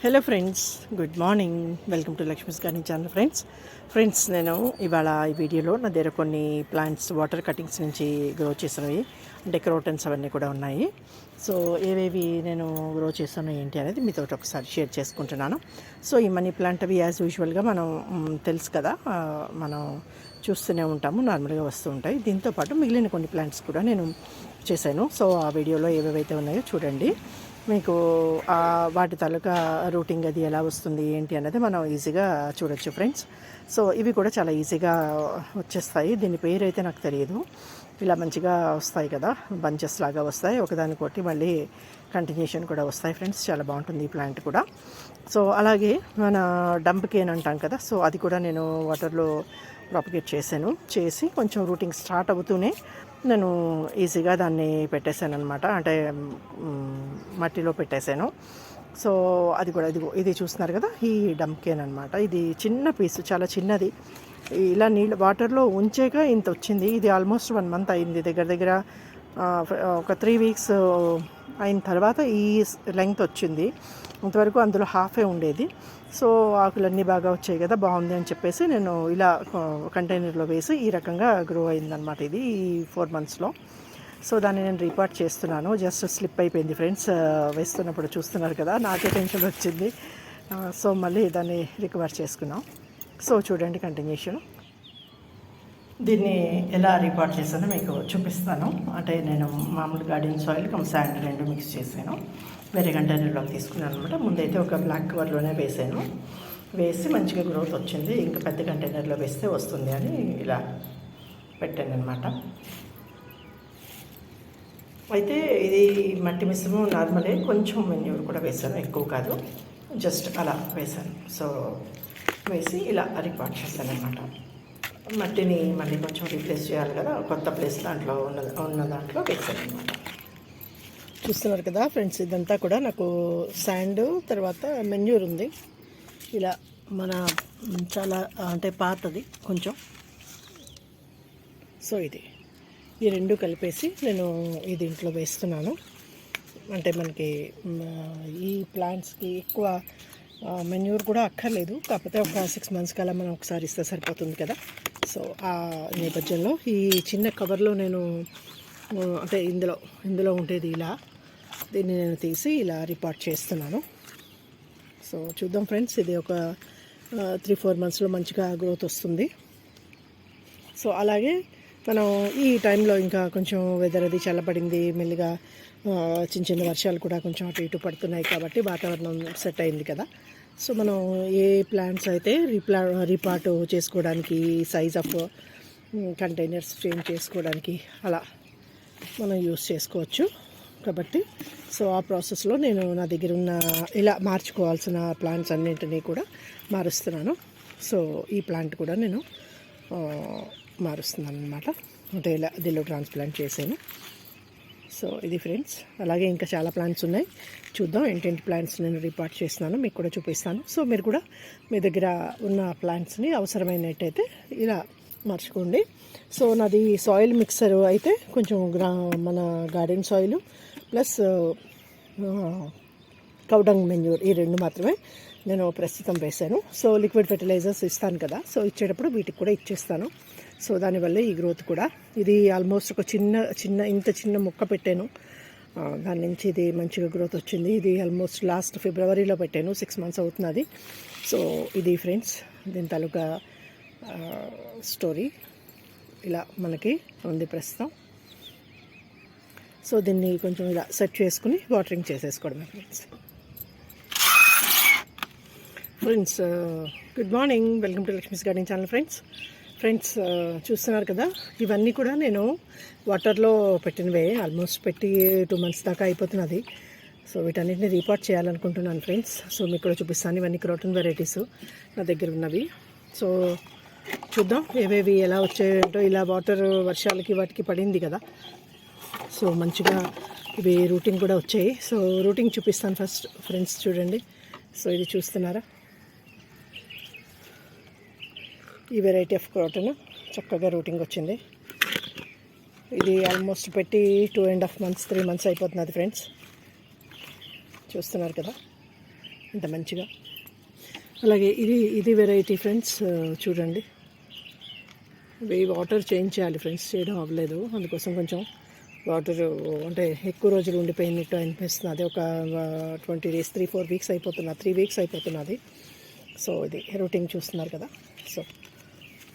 Hello friends, good morning. Welcome to Lakshmi's garden channel. Friends నేను ఇవాళ ఈ వీడియోలో నా దగ్గర కొన్ని ప్లాంట్స్ వాటర్ కటింగ్స్ నుంచి గ్రో చేసినవి అంటే క్రోటన్స్ అవన్నీ కూడా ఉన్నాయి. సో ఏవేవి నేను గ్రో చేస్తాను ఏంటి అనేది మీతో ఒకసారి షేర్ చేసుకుంటున్నాను. సో ఈ మనీ ప్లాంట్ అవి యాజ్ యూజువల్గా మనం తెలుసు కదా, మనం చూస్తూనే ఉంటాము, నార్మల్గా వస్తూ ఉంటాయి. దీంతోపాటు మిగిలిన కొన్ని ప్లాంట్స్ కూడా నేను చేశాను. సో ఆ వీడియోలో ఏవేవైతే ఉన్నాయో చూడండి. మీకు వాటి తాలూకా రూటింగ్ అది ఎలా వస్తుంది ఏంటి అనేది మనం ఈజీగా చూడొచ్చు ఫ్రెండ్స్. సో ఇవి కూడా చాలా ఈజీగా వచ్చేస్తాయి. దీని పేరు అయితే నాకు తెలియదు. ఇలా మంచిగా వస్తాయి కదా, బంచెస్ లాగా వస్తాయి, ఒకదానికొకటి మళ్ళీ కంటిన్యూషన్ కూడా వస్తాయి ఫ్రెండ్స్. చాలా బాగుంటుంది ఈ ప్లాంట్ కూడా. సో అలాగే మన డంప్ కేన్ అంటాం కదా, సో అది కూడా నేను వాటర్లో ప్రాపగేట్ చేసి కొంచెం రూటింగ్ స్టార్ట్ అవుతూనే నేను ఈజీగా దాన్ని పెట్టేశాను అనమాట, అంటే మట్టిలో పెట్టేశాను. సో అది కూడా ఇది చూస్తున్నారు కదా, ఈ డంప్కేన్ అనమాట. ఇది చిన్న పీసు, చాలా చిన్నది. ఇలా నీళ్ళు వాటర్లో ఉంచాక ఇంత వచ్చింది. ఇది ఆల్మోస్ట్ 1 month అయింది, దగ్గర ఒక 3 weeks అయిన తర్వాత ఈ లెంగ్త్ వచ్చింది. ఇంతవరకు అందులో హాఫే ఉండేది. సో ఆకులన్నీ బాగా వచ్చాయి కదా, బాగుంది అని చెప్పేసి నేను ఇలా కంటైనర్లో వేసి ఈ రకంగా గ్రో అయిందనమాట ఇది ఈ 4 monthsలో. సో దాన్ని నేను రీపార్ట్ చేస్తున్నాను. జస్ట్ స్లిప్ అయిపోయింది ఫ్రెండ్స్, వేస్తున్నప్పుడు చూస్తున్నారు కదా, నాకే టెన్షన్ వచ్చింది. సో మళ్ళీ దాన్ని రికవర్ చేసుకున్నాం. సో చూడండి కంటిన్యూషన్. దీన్ని ఎలా రీపార్ట్ చేశానో మీకు చూపిస్తాను. అంటే నేను మామూలు గార్డెన్ సాయిల్ శాండ్ 2 మిక్స్ చేశాను, వేరే కంటైనర్లోకి తీసుకున్నాను అనమాట. ముందైతే ఒక బ్లాక్ కవర్లోనే వేసి మంచిగా గ్రోత్ వచ్చింది. ఇంకా పెద్ద కంటైనర్లో వేస్తే వస్తుంది అని ఇలా పెట్టాను అనమాట. అయితే ఇది మట్టి మిశ్రమం నార్మలే, కొంచెం మెన్యూర్ కూడా వేసాను, ఎక్కువ కాదు, జస్ట్ అలా వేసాను. సో వేసి ఇలా రిపార్ట్ చేశాను అనమాట. మట్టిని మళ్ళీ కొంచెం రీప్లేస్ చేయాలి కదా, కొత్త ప్లేస్ దాంట్లో ఉన్న దాంట్లో వేసాను అనమాట. చూస్తున్నారు కదా ఫ్రెండ్స్, ఇదంతా కూడా నాకు శాండ్ తర్వాత మెన్యూర్ ఉంది. ఇలా మన చాలా అంటే పాతది కొంచెం. సో ఈ 2 కలిపేసి నేను ఈ దీంట్లో వేస్తున్నాను. అంటే మనకి ఈ ప్లాంట్స్కి ఎక్కువ మెన్యూర్ కూడా అక్కర్లేదు, కాకపోతే ఒక 6 months కల్లా మనం ఒకసారి ఇస్తే సరిపోతుంది కదా. సో ఆ నేపథ్యంలో ఈ చిన్న కవర్లో నేను అంటే ఇందులో ఉండేది ఇలా, దీన్ని నేను తీసి ఇలా రిపార్ట్ చేస్తున్నాను. సో చూద్దాం ఫ్రెండ్స్, ఇది ఒక 3-4 monthsలో మంచిగా గ్రోత్ వస్తుంది. సో అలాగే మనం ఈ టైంలో ఇంకా కొంచెం వెదర్ అది చల్లబడింది, మెల్లిగా చిన్న వర్షాలు కూడా కొంచెం అటు ఇటు పడుతున్నాయి కాబట్టి వాతావరణం సెట్ అయింది కదా. సో మనం ఏ ప్లాంట్స్ అయితే రీపార్ట్ చేసుకోవడానికి, సైజ్ ఆఫ్ కంటైనర్స్ చేంజ్ చేసుకోవడానికి అలా మనం యూస్ చేసుకోవచ్చు కాబట్టి. సో ఆ ప్రాసెస్లో నేను నా దగ్గర ఉన్న ఇలా మార్చుకోవాల్సిన ప్లాంట్స్ అన్నింటినీ కూడా మారుస్తున్నాను. సో ఈ ప్లాంట్ కూడా నేను మారుస్తున్నాను అనమాట, అంటే ఇలా దీనిలో ట్రాన్స్ప్లాంట్ చేశాను. సో ఇది ఫ్రెండ్స్. అలాగే ఇంకా చాలా ప్లాంట్స్ ఉన్నాయి, చూద్దాం ఏంటంటి ప్లాంట్స్ నేను రిపార్ట్ చేస్తున్నాను, మీకు కూడా చూపిస్తాను. సో మీరు కూడా మీ దగ్గర ఉన్న ప్లాంట్స్ని అవసరమైనట్టయితే ఇలా మార్చుకోండి. సో నాది సాయిల్ మిక్సర్ అయితే కొంచెం మన garden soil plus cow dung manure, ఈ 2 మాత్రమే నేను ప్రస్తుతం వేశాను. సో లిక్విడ్ ఫెర్టిలైజర్స్ ఇస్తాను కదా, సో ఇచ్చేటప్పుడు వీటికి కూడా ఇచ్చేస్తాను. సో దానివల్ల ఈ గ్రోత్ కూడా, ఇది ఆల్మోస్ట్ ఒక ఇంత చిన్న మొక్క పెట్టాను, దాని నుంచి ఇది మంచిగా గ్రోత్ వచ్చింది. ఇది ఆల్మోస్ట్ లాస్ట్ ఫిబ్రవరిలో పెట్టాను, 6 months అవుతున్నది. సో ఇది ఫ్రెండ్స్ దీని తాలూకా స్టోరీ ఇలా మనకి ఉంది ప్రస్తుతం. సో దీన్ని కొంచెం ఇలా సెట్ చేసుకుని వాటరింగ్ చేసేసుకోవడమే friends. Good morning, welcome to Lakshmi's garden channel. Friends చూస్తున్నారు కదా, ఇవన్నీ కూడా నేను వాటర్లో పెట్టినవే, ఆల్మోస్ట్ పెట్టి 2 months దాకా అయిపోతున్నది. సో వీటన్నిటిని రీపార్ట్ చేయాలనుకుంటున్నాను ఫ్రెండ్స్. సో మీకు కూడా చూపిస్తాను, ఇవన్నీ క్రోటన్ వెరైటీస్ నా దగ్గర ఉన్నవి. సో చూద్దాం ఏవేవి ఎలా వచ్చాయంటో. ఇలా వాటర్ వర్షాలకి వాటికి పడింది కదా, సో మంచిగా ఇవి రూటింగ్ కూడా వచ్చాయి. సో రూటింగ్ చూపిస్తాను ఫస్ట్ ఫ్రెండ్స్, చూడండి. సో ఇది చూస్తున్నారా, ఈ వెరైటీ ఆఫ్ క్రోటన్ చక్కగా రూటింగ్ వచ్చింది. ఇది ఆల్మోస్ట్ పెట్టి 2.5 months 3 months అయిపోతున్నది ఫ్రెండ్స్, చూస్తున్నారు కదా. ఇంత మంచిగా. అలాగే ఇది వెరైటీ ఫ్రెండ్స్, చూడండి. ఇవి వాటర్ చేంజ్ చేయాలి ఫ్రెండ్స్, చేయడం అవ్వలేదు. అందుకోసం కొంచెం వాటర్ అంటే ఎక్కువ రోజులు ఉండిపోయినట్టు అనిపిస్తుంది. అది ఒక 20 days 3-4 weeks అయిపోతున్నది, 3 weeks అయిపోతున్నది. సో ఇది రూటింగ్ చూస్తున్నారు కదా. సో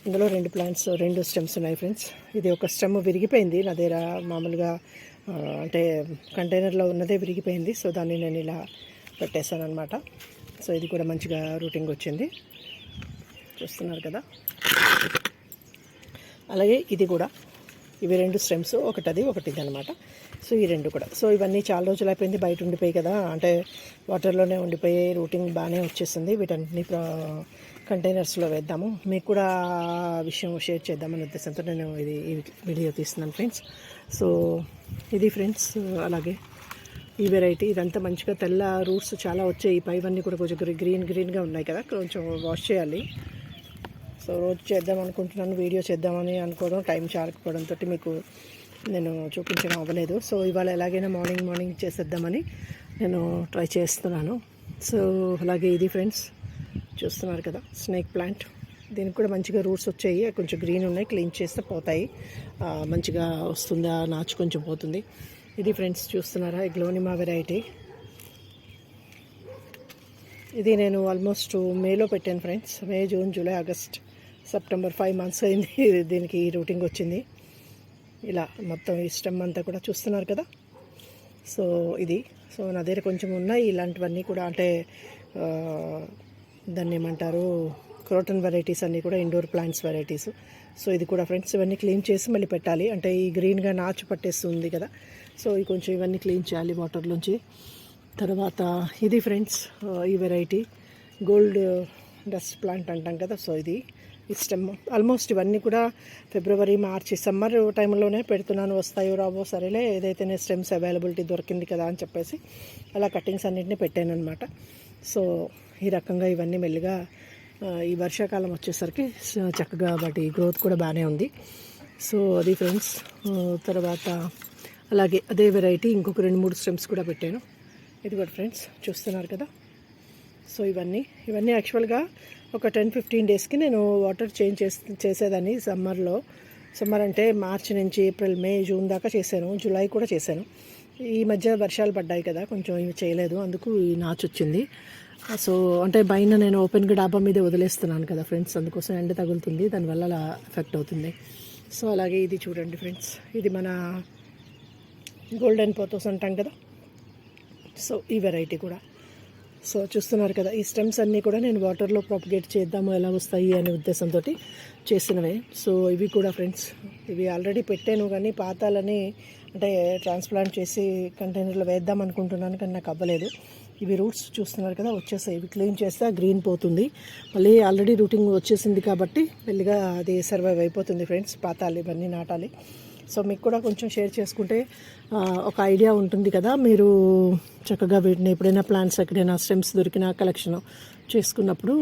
ఇందులో 2 plants 2 stems ఉన్నాయి ఫ్రెండ్స్. ఇది ఒక స్టెమ్ విరిగిపోయింది నా దగ్గర, మామూలుగా అంటే కంటైనర్లో ఉన్నదే విరిగిపోయింది. సో దాన్ని నేను ఇలా పెట్టేశాను అనమాట. సో ఇది కూడా మంచిగా రూటింగ్ వచ్చింది, చూస్తున్నారు కదా. అలాగే ఇది కూడా, ఇవి 2 stems, ఒకటి ఇది అనమాట. సో ఈ 2 కూడా. సో ఇవన్నీ చాలా రోజులు అయిపోయింది, బయట ఉండిపోయి కదా, అంటే వాటర్లోనే ఉండిపోయి రూటింగ్ బాగానే వచ్చేసింది. వీటన్నిటిని కంటైనర్స్లో వేద్దాము, మీకు కూడా విషయం షేర్ చేద్దామనే ఉద్దేశంతో నేను ఈ వీడియో తీస్తున్నాను ఫ్రెండ్స్. సో ఇది ఫ్రెండ్స్. అలాగే ఈ వెరైటీ ఇదంతా మంచిగా తెల్ల రూట్స్ చాలా వచ్చాయి. పైవన్నీ కూడా కొంచెం గ్రీన్గా ఉన్నాయి కదా, కొంచెం వాష్ చేయాలి. సో రోజు చేద్దాం అనుకుంటున్నాను, వీడియో చేద్దామని అనుకోవడం టైం చాలకపోవడంతో మీకు నేను చూపించడం అవ్వలేదు. సో ఇవాళ ఎలాగైనా మార్నింగ్ చేసేద్దామని నేను ట్రై చేస్తున్నాను. సో అలాగే ఇది ఫ్రెండ్స్, చూస్తున్నారు కదా, స్నేక్ ప్లాంట్. దీనికి కూడా మంచిగా రూట్స్ వచ్చాయి, కొంచెం గ్రీన్ ఉన్నాయి, క్లీన్ చేస్తే పోతాయి, మంచిగా వస్తుంది, నాచు కొంచెం పోతుంది. ఇది ఫ్రెండ్స్ చూస్తున్నారా, గ్లోనిమా వెరైటీ. ఇది నేను ఆల్మోస్ట్ మేలో పెట్టాను friends. May, June, July, August, September 5 months అయింది దీనికి రూటింగ్ వచ్చింది. ఇలా మొత్తం ఈ స్టెమ్ అంతా కూడా చూస్తున్నారు కదా. సో ఇది, సో నా దగ్గర కొంచెం ఉన్నాయి ఇలాంటివన్నీ కూడా, అంటే దాన్ని ఏమంటారు, క్రోటన్ వెరైటీస్ అన్నీ కూడా ఇండోర్ ప్లాంట్స్ వెరైటీస్. సో ఇది కూడా ఫ్రెండ్స్, ఇవన్నీ క్లీన్ చేసి మళ్ళీ పెట్టాలి, అంటే ఈ గ్రీన్గా నాచు పట్టేస్తుంది కదా. సో ఈ కొంచెం ఇవన్నీ క్లీన్ చేయాలి వాటర్లోంచి. తర్వాత ఇది ఫ్రెండ్స్, ఈ వెరైటీ గోల్డ్ డస్ట్ ప్లాంట్ అంటాం కదా. సో ఇది స్టెమ్. ఆల్మోస్ట్ ఇవన్నీ కూడా ఫిబ్రవరి, మార్చి, సమ్మర్ టైంలోనే పెడుతున్నాను, వస్తాయో రావో సరేలే, ఏదైతే స్టెమ్స్ అవైలబిలిటీ దొరికింది కదా అని చెప్పేసి అలా కటింగ్స్ అన్నింటినీ పెట్టాను అనమాట. సో ఈ రకంగా ఇవన్నీ మెల్లిగా ఈ వర్షాకాలం వచ్చేసరికి చక్కగా వాటి గ్రోత్ కూడా బాగానే ఉంది. సో అది ఫ్రెండ్స్. తర్వాత అలాగే అదే వెరైటీ ఇంకొక 2-3 స్టెమ్స్ కూడా పెట్టాను. ఇది కూడా ఫ్రెండ్స్ చూస్తున్నారు కదా. సో ఇవన్నీ యాక్చువల్గా ఒక 10-15 daysకి నేను వాటర్ చేంజ్ చేసేదాన్ని సమ్మర్లో. సమ్మర్ అంటే మార్చి నుంచి ఏప్రిల్, మే, జూన్ దాకా చేశాను, జూలై కూడా చేశాను. ఈ మధ్య వర్షాలు పడ్డాయి కదా, కొంచెం ఇవి చేయలేదు, అందుకు ఈ నాచు వచ్చింది. సో అంటే పైన నేను ఓపెన్గా డాబా మీద వదిలేస్తున్నాను కదా ఫ్రెండ్స్, అందుకోసం ఎండ తగులుతుంది, దానివల్ల అలా ఎఫెక్ట్ అవుతుంది. సో అలాగే ఇది చూడండి ఫ్రెండ్స్, ఇది మన గోల్డెన్ పోతోస్ అంటాం కదా. సో ఈ వెరైటీ కూడా. సో చూస్తున్నారు కదా, ఈ స్టెమ్స్ అన్నీ కూడా నేను వాటర్లో ప్రాపగేట్ చేద్దాము, ఎలా వస్తాయి అనే ఉద్దేశంతో చేసినవే. సో ఇవి కూడా ఫ్రెండ్స్, ఇవి ఆల్రెడీ పెట్టాను కానీ పాతాలని అంటే ట్రాన్స్ప్లాంట్ చేసి కంటైనర్లో వేద్దాం అనుకుంటున్నాను, కానీ నాకు అవ్వలేదు. ఇవి రూట్స్ చూస్తున్నారు కదా వచ్చేసాయి, ఇవి క్లీన్ చేస్తే గ్రీన్ పోతుంది, మళ్ళీ ఆల్రెడీ రూటింగ్ వచ్చేసింది కాబట్టి మెల్లిగా అది సర్వైవ్ అయిపోతుంది ఫ్రెండ్స్. పాతాలు ఇవన్నీ నాటాలి. సో మీకు కూడా కొంచెం షేర్ చేసుకుంటే ఒక ఐడియా ఉంటుంది కదా, మీరు చక్కగా వీటిని ఎప్పుడైనా ప్లాంట్స్ ఎక్కడైనా స్టెమ్స్ దొరికిన కలెక్షన్ చేసుకున్నప్పుడు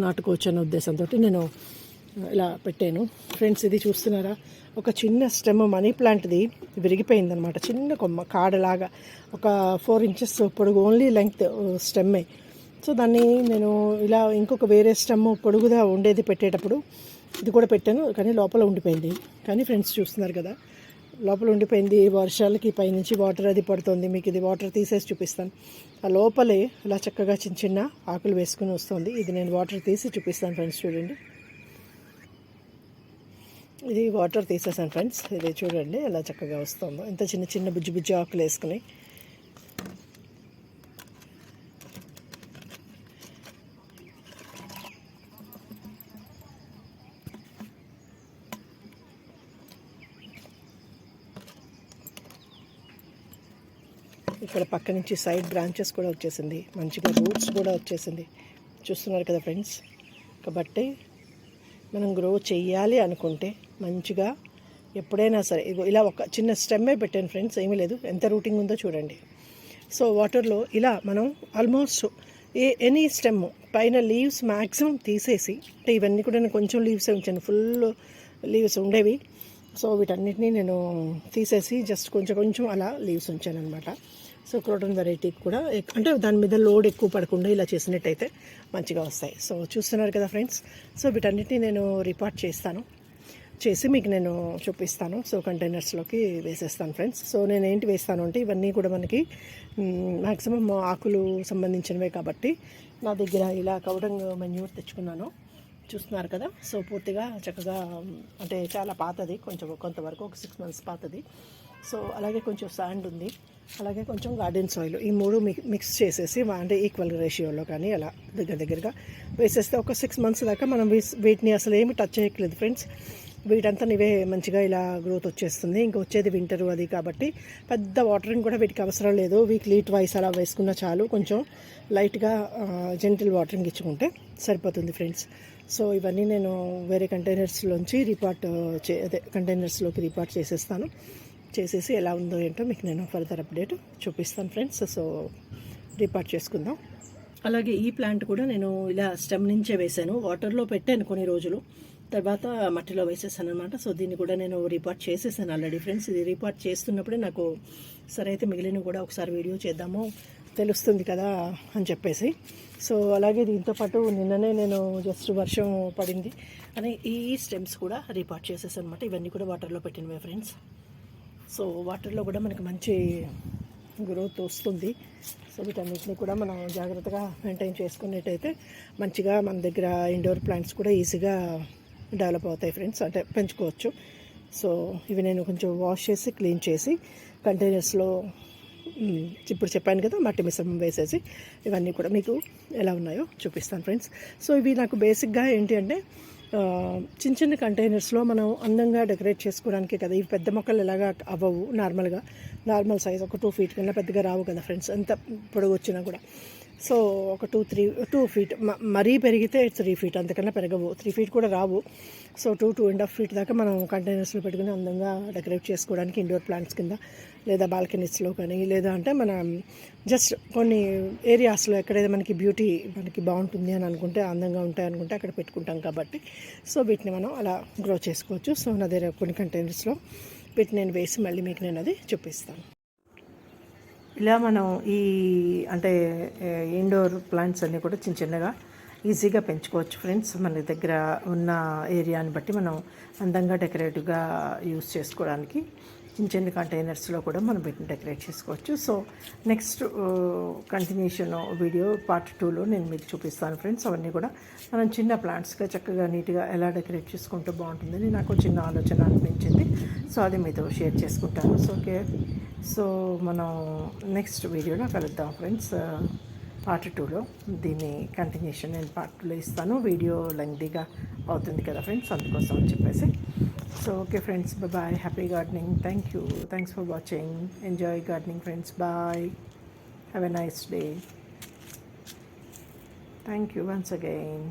నాటుకోవచ్చు అనే ఉద్దేశంతో నేను ఇలా పెట్టాను ఫ్రెండ్స్. ఇది చూస్తున్నారా, ఒక చిన్న స్టెమ్ మనీ ప్లాంట్ది విరిగిపోయిందనమాట, చిన్న కొమ్మ కాడలాగా, ఒక 4 inches పొడుగు, ఓన్లీ లెంగ్త్ స్టెమ్మే. సో దాన్ని నేను ఇలా ఇంకొక వేరే స్టెమ్ పొడుగుగా ఉండేది పెట్టేటప్పుడు ఇది కూడా పెట్టాను, కానీ లోపల ఉండిపోయింది. కానీ ఫ్రెండ్స్ చూస్తున్నారు కదా, లోపల ఉండిపోయింది. వర్షాలకి పైనుంచి వాటర్ అది పడుతుంది, మీకు ఇది వాటర్ తీసేసి చూపిస్తాను. ఆ లోపలే అలా చక్కగా చిన్న చిన్న ఆకులు వేసుకుని వస్తుంది. ఇది నేను వాటర్ తీసి చూపిస్తాను ఫ్రెండ్స్, చూడండి. ఇది వాటర్ తీసేసాను ఫ్రెండ్స్, ఇది చూడండి ఎలా చక్కగా వస్తుందో, ఎంత చిన్న చిన్న బుజ్జి ఆకులు వేసుకుని. ఇక్కడ పక్క నుంచి సైడ్ బ్రాంచెస్ కూడా వచ్చేసింది, మంచిగా రూట్స్ కూడా వచ్చేసింది, చూస్తున్నారు కదా ఫ్రెండ్స్. కాబట్టి మనం గ్రో చెయ్యాలి అనుకుంటే మంచిగా ఎప్పుడైనా సరే ఇలా ఒక చిన్న స్టెమ్మే పెట్టాను ఫ్రెండ్స్, ఏమీ లేదు, ఎంత రూటింగ్ ఉందో చూడండి. సో వాటర్లో ఇలా మనం ఆల్మోస్ట్ ఎనీ స్టెమ్ పైన లీవ్స్ మ్యాక్సిమం తీసేసి, అంటే ఇవన్నీ కూడా నేను కొంచెం లీవ్సే ఉంచాను, ఫుల్ లీవ్స్ ఉండేవి. సో వీటన్నిటిని నేను తీసేసి జస్ట్ కొంచెం అలా లీవ్స్ ఉంచాను అనమాట. సో క్రోటన్ వెరైటీకి కూడా అంటే దాని మీద లోడ్ ఎక్కువ పడకుండా ఇలా చేసినట్టయితే మంచిగా వస్తాయి. సో చూస్తున్నారు కదా ఫ్రెండ్స్. సో వీటన్నిటిని నేను రిపోర్ట్ చేసి మీకు నేను చూపిస్తాను. సో కంటైనర్స్లోకి వేసేస్తాను ఫ్రెండ్స్. సో నేను ఏంటి వేస్తాను అంటే ఇవన్నీ కూడా మనకి మ్యాక్సిమం ఆకులు సంబంధించినవే కాబట్టి నా దగ్గర ఇలా కౌడంగ్ మెన్యూర్ తెచ్చుకున్నాను. చూస్తున్నారు కదా. సో పూర్తిగా చక్కగా అంటే చాలా పాతది, కొంతవరకు ఒక 6 months పాతది. సో అలాగే కొంచెం శాండ్ ఉంది, అలాగే కొంచెం గార్డెన్ సాయిల్, ఈ మూడు మిక్స్ చేసేసి అంటే ఈక్వల్ రేషియోలో కానీ అలా దగ్గరగా వేసేస్తే ఒక 6 months దాకా మనం వీటిని అసలు ఏమి టచ్ చేయట్లేదు ఫ్రెండ్స్. వీటంతా ఇవే మంచిగా ఇలా గ్రోత్ వచ్చేస్తుంది. ఇంకా వచ్చేది వింటరు అది కాబట్టి పెద్ద వాటరింగ్ కూడా వీటికి అవసరం లేదు. వీక్లీ ట్వైస్ అలా వేసుకున్న చాలు. కొంచెం లైట్గా జెంటిల్ వాటరింగ్ ఇచ్చుకుంటే సరిపోతుంది ఫ్రెండ్స్. సో ఇవన్నీ నేను వేరే కంటైనర్స్లోంచి కంటైనర్స్లోకి రిపోర్ట్ చేసేసి ఎలా ఉందో ఏంటో మీకు నేను ఫర్దర్ అప్డేట్ చూపిస్తాను ఫ్రెండ్స్. సో రిపోర్ట్ చేసుకుందాం. అలాగే ఈ ప్లాంట్ కూడా నేను ఇలా స్టెమ్ నుంచే వేసాను, వాటర్లో పెట్టాను కొన్ని రోజులు, తర్వాత మట్టిలో వేసేసాను అనమాట. సో దీన్ని కూడా నేను రిపోర్ట్ చేసేసాను ఆల్రెడీ ఫ్రెండ్స్. ఇది రిపోర్ట్ చేస్తున్నప్పుడే నాకు సరే అయితే మిగిలిన కూడా ఒకసారి వీడియో చేద్దాము తెలుస్తుంది కదా అని చెప్పేసి. సో అలాగే దీంతోపాటు నిన్ననే నేను జస్ట్ వర్షం పడింది అని ఈ స్టెమ్స్ కూడా రిపోర్ట్ చేసేసాను అనమాట. ఇవన్నీ కూడా వాటర్లో పెట్టినవే ఫ్రెండ్స్. సో వాటర్లో కూడా మనకి మంచి గ్రోత్ వస్తుంది. సో వీటన్నిటిని కూడా మనం జాగ్రత్తగా మెయింటైన్ చేసుకునేటైతే మంచిగా మన దగ్గర ఇండోర్ ప్లాంట్స్ కూడా ఈజీగా డెవలప్ అవుతాయి ఫ్రెండ్స్, అంటే పెంచుకోవచ్చు. సో ఇవి నేను కొంచెం వాష్ చేసి క్లీన్ చేసి కంటైనర్స్లో ఇప్పుడు చెప్పాను కదా మట్టి మిశ్రమం వేసేసి ఇవన్నీ కూడా మీకు ఎలా ఉన్నాయో చూపిస్తాను ఫ్రెండ్స్. సో ఇవి నాకు బేసిక్గా ఏంటి అంటే చిన్న కంటైనర్స్లో మనం అందంగా డెకరేట్ చేసుకోవడానికి కదా. ఇవి పెద్ద మొక్కలు ఎలాగా అవ్వవు, నార్మల్ సైజ్ ఒక 2 feet కన్నా పెద్దగా రావు కదా ఫ్రెండ్స్, ఎంత పొడుగు వచ్చినా కూడా. సో ఒక 2 feet, మరీ పెరిగితే 3 feet, అంతకన్నా పెరగవు, 3 feet కూడా రావు. సో 2.5 feet దాకా మనం కంటైనర్స్లో పెట్టుకుని అందంగా డెకరేట్ చేసుకోవడానికి ఇండోర్ ప్లాంట్స్ కింద లేదా బాల్కనీస్లో కానీ, లేదా అంటే మన జస్ట్ కొన్ని ఏరియాస్లో ఎక్కడైతే మనకి బాగుంటుంది అని అనుకుంటే, అందంగా ఉంటాయి అనుకుంటే అక్కడ పెట్టుకుంటాం కాబట్టి. సో వీటిని మనం అలా గ్రో చేసుకోవచ్చు. సో నా దగ్గర కొన్ని కంటైనర్స్లో వీటిని నేను వేసి మళ్ళీ మీకు నేను అది చూపిస్తాను. ఇలా మనం ఈ అంటే ఇండోర్ ప్లాంట్స్ అన్నీ కూడా చిన్నగా ఈజీగా పెంచుకోవచ్చు ఫ్రెండ్స్. మన దగ్గర ఉన్న ఏరియాని బట్టి మనం అందంగా డెకరేటివ్గా యూస్ చేసుకోవడానికి చిన్న కంటైనర్స్లో కూడా మనం వీటిని డెకరేట్ చేసుకోవచ్చు. So next continuation video part 2లో నేను మీకు చూపిస్తాను ఫ్రెండ్స్. అవన్నీ కూడా మనం చిన్న ప్లాంట్స్గా చక్కగా నీట్గా ఎలా డెకరేట్ చేసుకుంటూ బాగుంటుందని నాకు చిన్న ఆలోచన అనిపించింది. సో అది మీతో షేర్ చేసుకుంటాను. సో ఓకే, సో మనం నెక్స్ట్ వీడియోలో కలుద్దాం ఫ్రెండ్స్. పార్ట్ 2లో దీన్ని కంటిన్యూషన్ నేను పార్ట్ 2లో ఇస్తాను. వీడియో లెంగ్తీగా అవుతుంది కదా ఫ్రెండ్స్, అందుకోసం అని చెప్పేసి. So okay friends, bye. Happy gardening. Thanks for watching. Enjoy gardening friends. Bye. Have a nice day. Thank you once again.